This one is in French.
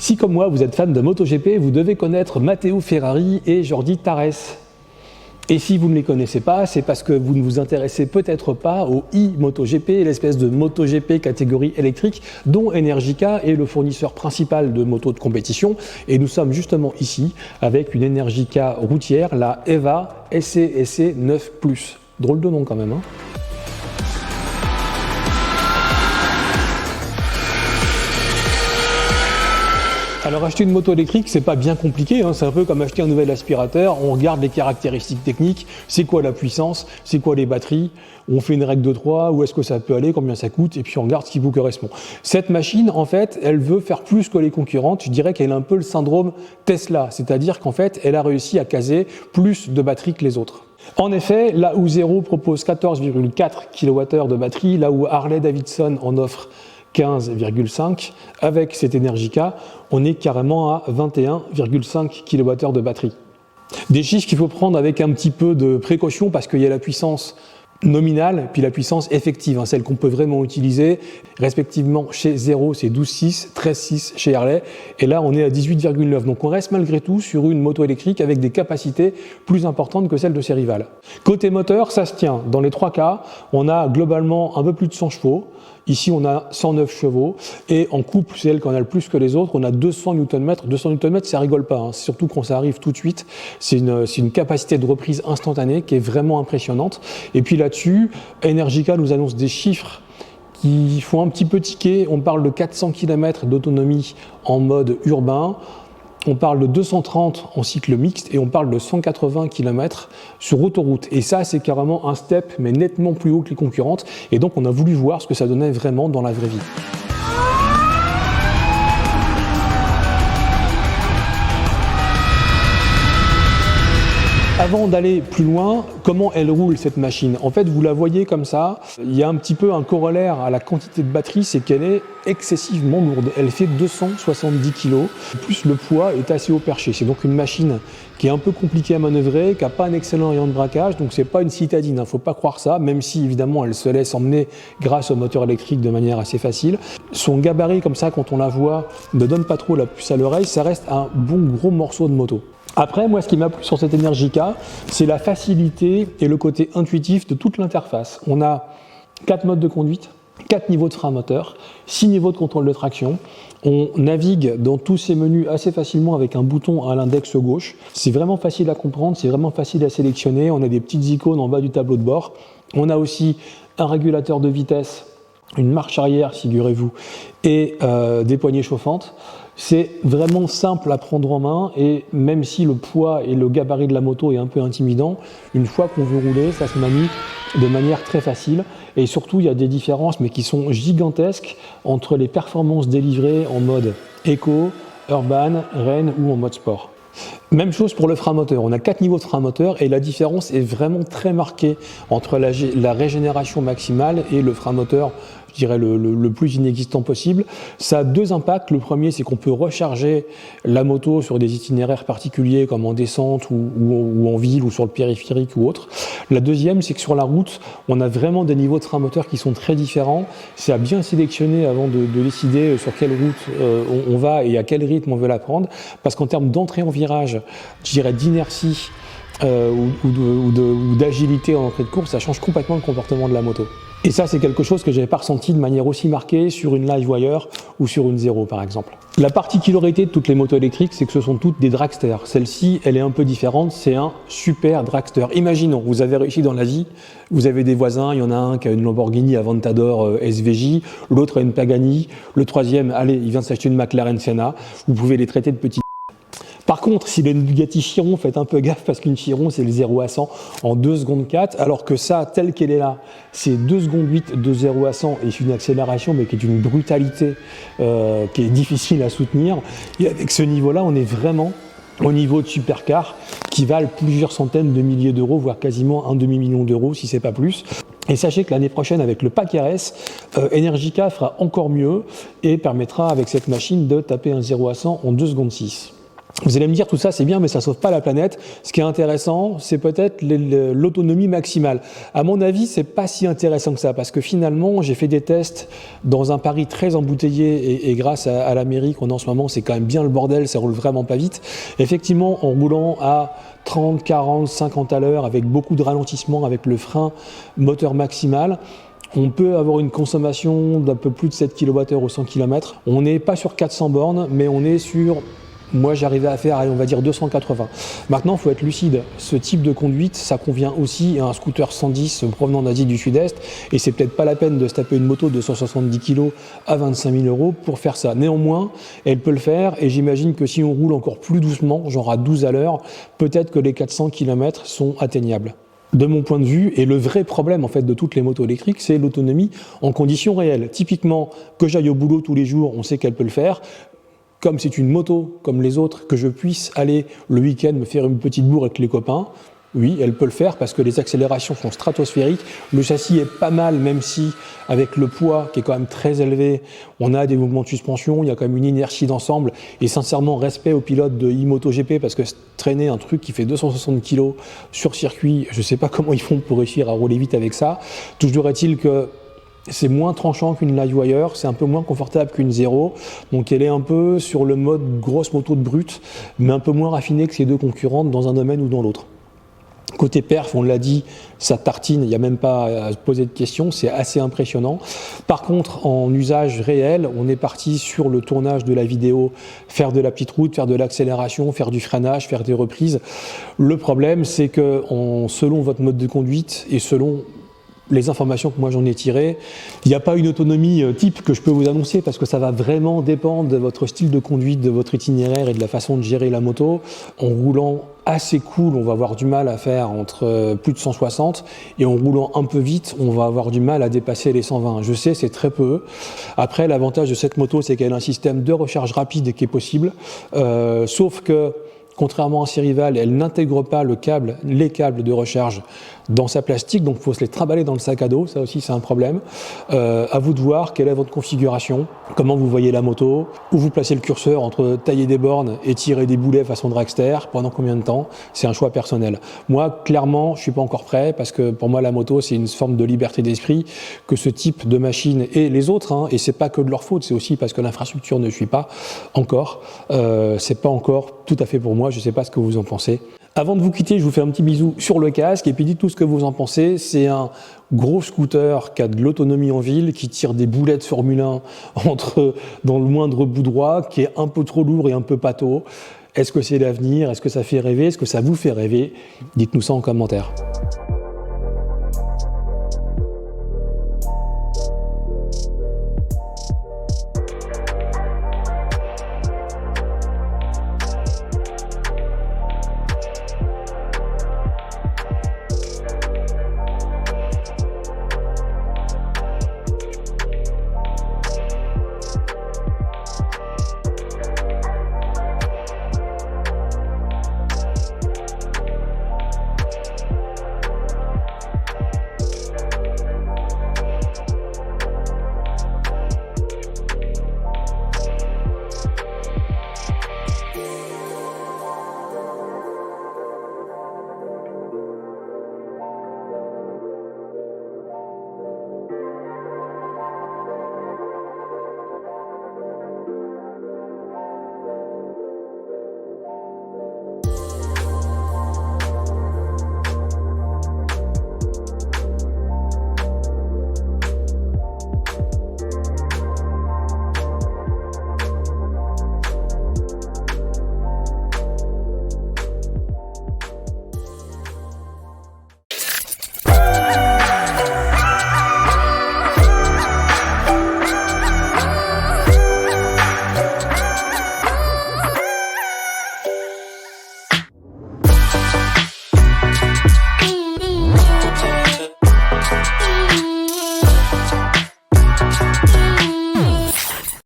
Si comme moi vous êtes fan de MotoGP, vous devez connaître Matteo Ferrari et Jordi Tarrés. Et si vous ne les connaissez pas, c'est parce que vous ne vous intéressez peut-être pas au e-MotoGP, l'espèce de MotoGP catégorie électrique dont Energica est le fournisseur principal de motos de compétition. Et nous sommes justement ici avec une Energica routière, la EVA SC 9+. Drôle de nom quand même, hein. Alors acheter une moto électrique, c'est pas bien compliqué, hein. C'est un peu comme acheter un nouvel aspirateur, on regarde les caractéristiques techniques, c'est quoi la puissance, c'est quoi les batteries, on fait une règle de 3, où est-ce que ça peut aller, combien ça coûte, et puis on regarde ce qui vous correspond. Cette machine, en fait, elle veut faire plus que les concurrentes, je dirais qu'elle a un peu le syndrome Tesla, c'est-à-dire qu'en fait, elle a réussi à caser plus de batteries que les autres. En effet, là où Zero propose 14,4 kWh de batterie, là où Harley-Davidson en offre 15,5, avec cette Energica, on est carrément à 21,5 kWh de batterie. Des chiffres qu'il faut prendre avec un petit peu de précaution parce qu'il y a la puissance nominale puis la puissance effective, hein, celle qu'on peut vraiment utiliser, respectivement chez Zero c'est 12,6, 13,6 chez Harley, et là on est à 18,9, donc on reste malgré tout sur une moto électrique avec des capacités plus importantes que celles de ses rivales. Côté moteur, ça se tient, dans les trois cas, on a globalement un peu plus de 100 chevaux, ici on a 109 chevaux, et en couple, c'est elle qui en a le plus que les autres, on a 200 Nm. 200 Nm, ça rigole pas, hein. Surtout quand ça arrive tout de suite, c'est une capacité de reprise instantanée qui est vraiment impressionnante. Et puis là-dessus, Energica nous annonce des chiffres qui font un petit peu tiquer, on parle de 400 km d'autonomie en mode urbain, on parle de 230 en cycle mixte et on parle de 180 km sur autoroute. Et ça, c'est carrément un step, mais nettement plus haut que les concurrentes. Et donc, on a voulu voir ce que ça donnait vraiment dans la vraie vie. Avant d'aller plus loin, comment elle roule cette machine? En fait, vous la voyez comme ça, il y a un petit peu un corollaire à la quantité de batterie, c'est qu'elle est excessivement lourde. Elle fait 270 kg, plus le poids est assez haut perché. C'est donc une machine qui est un peu compliquée à manœuvrer, qui n'a pas un excellent rayon de braquage, donc c'est pas une citadine, il ne faut pas croire ça, même si évidemment elle se laisse emmener grâce au moteur électrique de manière assez facile. Son gabarit comme ça, quand on la voit, ne donne pas trop la puce à l'oreille, ça reste un bon gros morceau de moto. Après, moi, ce qui m'a plu sur cette Energica, c'est la facilité et le côté intuitif de toute l'interface. On a 4 modes de conduite, 4 niveaux de frein moteur, 6 niveaux de contrôle de traction. On navigue dans tous ces menus assez facilement avec un bouton à l'index gauche. C'est vraiment facile à comprendre, c'est vraiment facile à sélectionner. On a des petites icônes en bas du tableau de bord. On a aussi un régulateur de vitesse, une marche arrière, figurez-vous, et des poignées chauffantes. C'est vraiment simple à prendre en main et même si le poids et le gabarit de la moto est un peu intimidant, une fois qu'on veut rouler, ça se manie de manière très facile. Et surtout, il y a des différences, mais qui sont gigantesques entre les performances délivrées en mode éco, urban, rain ou en mode sport. Même chose pour le frein moteur, on a 4 niveaux de frein moteur et la différence est vraiment très marquée entre la régénération maximale et le frein moteur, je dirais le plus inexistant possible. Ça a deux impacts, le premier c'est qu'on peut recharger la moto sur des itinéraires particuliers comme en descente ou en ville ou sur le périphérique ou autre. La deuxième c'est que sur la route, on a vraiment des niveaux de frein moteur qui sont très différents, c'est à bien sélectionner avant de décider sur quelle route on va et à quel rythme on veut la prendre, parce qu'en termes d'entrée en virage, je dirais d'inertie ou d'agilité en entrée de course, ça change complètement le comportement de la moto. Et ça, c'est quelque chose que je n'avais pas ressenti de manière aussi marquée sur une Livewire ou sur une Zero, par exemple. La particularité de toutes les motos électriques, c'est que ce sont toutes des dragsters. Celle-ci, elle est un peu différente, c'est un super dragster. Imaginons, vous avez réussi dans la vie, vous avez des voisins, il y en a un qui a une Lamborghini Aventador SVJ, l'autre a une Pagani, le troisième, allez, il vient de s'acheter une McLaren Senna, vous pouvez les traiter de petits. Par contre, si une Bugatti Chiron, faites un peu gaffe parce qu'une Chiron, c'est le 0 à 100 en 2 secondes 4, alors que ça, tel qu'elle est là, c'est 2 secondes 8 de 0 à 100 et c'est une accélération, mais qui est d'une brutalité qui est difficile à soutenir. Et avec ce niveau-là, on est vraiment au niveau de supercars qui valent plusieurs centaines de milliers d'euros, voire quasiment un demi-million d'euros, si c'est pas plus. Et sachez que l'année prochaine, avec le pack RS, Energica fera encore mieux et permettra avec cette machine de taper un 0 à 100 en 2 secondes 6. Vous allez me dire, tout ça c'est bien, mais ça ne sauve pas la planète. Ce qui est intéressant, c'est peut-être l'autonomie maximale. À mon avis, c'est pas si intéressant que ça, parce que finalement, j'ai fait des tests dans un Paris très embouteillé, et grâce à la mairie qu'on a en ce moment, c'est quand même bien le bordel, ça roule vraiment pas vite. Effectivement, en roulant à 30, 40, 50 à l'heure, avec beaucoup de ralentissement, avec le frein moteur maximal, on peut avoir une consommation d'un peu plus de 7 kWh au 100 km. On n'est pas sur 400 bornes, mais on est sur... Moi, j'arrivais à faire, on va dire, 280. Maintenant, il faut être lucide. Ce type de conduite, ça convient aussi à un scooter 110 provenant d'Asie du Sud-Est. Et c'est peut-être pas la peine de se taper une moto de 170 kg à 25 000 € pour faire ça. Néanmoins, elle peut le faire. Et j'imagine que si on roule encore plus doucement, genre à 12 à l'heure, peut-être que les 400 km sont atteignables. De mon point de vue, et le vrai problème en fait de toutes les motos électriques, c'est l'autonomie en conditions réelles. Typiquement, que j'aille au boulot tous les jours, on sait qu'elle peut le faire. Comme c'est une moto, comme les autres, que je puisse aller le week-end me faire une petite bourre avec les copains, oui, elle peut le faire parce que les accélérations sont stratosphériques. Le châssis est pas mal, même si avec le poids qui est quand même très élevé, on a des mouvements de suspension, il y a quand même une inertie d'ensemble. Et sincèrement, respect aux pilotes de e-MotoGP parce que traîner un truc qui fait 260 kg sur circuit, je sais pas comment ils font pour réussir à rouler vite avec ça. Toujours est-il que c'est moins tranchant qu'une Livewire, c'est un peu moins confortable qu'une Zero, donc elle est un peu sur le mode grosse moto de brute, mais un peu moins raffinée que ses deux concurrentes dans un domaine ou dans l'autre. Côté perf, on l'a dit, ça tartine, il n'y a même pas à se poser de questions, c'est assez impressionnant. Par contre, en usage réel, on est parti sur le tournage de la vidéo, faire de la petite route, faire de l'accélération, faire du freinage, faire des reprises. Le problème, c'est que selon votre mode de conduite et selon les informations que moi j'en ai tirées, il n'y a pas une autonomie type que je peux vous annoncer parce que ça va vraiment dépendre de votre style de conduite, de votre itinéraire et de la façon de gérer la moto. En roulant assez cool, on va avoir du mal à faire entre plus de 160 et en roulant un peu vite, on va avoir du mal à dépasser les 120. Je sais, c'est très peu. Après, l'avantage de cette moto, c'est qu'elle a un système de recharge rapide qui est possible, sauf que contrairement à ses rivales, elle n'intègre pas les câbles de recharge dans sa plastique, donc il faut se les trimballer dans le sac à dos, ça aussi c'est un problème. À vous de voir quelle est votre configuration, comment vous voyez la moto, où vous placez le curseur entre tailler des bornes et tirer des boulets façon dragster, pendant combien de temps, c'est un choix personnel. Moi, clairement, je suis pas encore prêt, parce que pour moi la moto c'est une forme de liberté d'esprit, que ce type de machine et les autres, et c'est pas que de leur faute, c'est aussi parce que l'infrastructure ne suit pas encore, c'est pas encore tout à fait pour moi, je sais pas ce que vous en pensez. Avant de vous quitter, je vous fais un petit bisou sur le casque et puis dites tout ce que vous en pensez. C'est un gros scooter qui a de l'autonomie en ville, qui tire des boulettes Formule 1 dans le moindre bout droit, qui est un peu trop lourd et un peu pâteau. Est-ce que c'est l'avenir? Est-ce que ça fait rêver? Est-ce que ça vous fait rêver? Dites-nous ça en commentaire.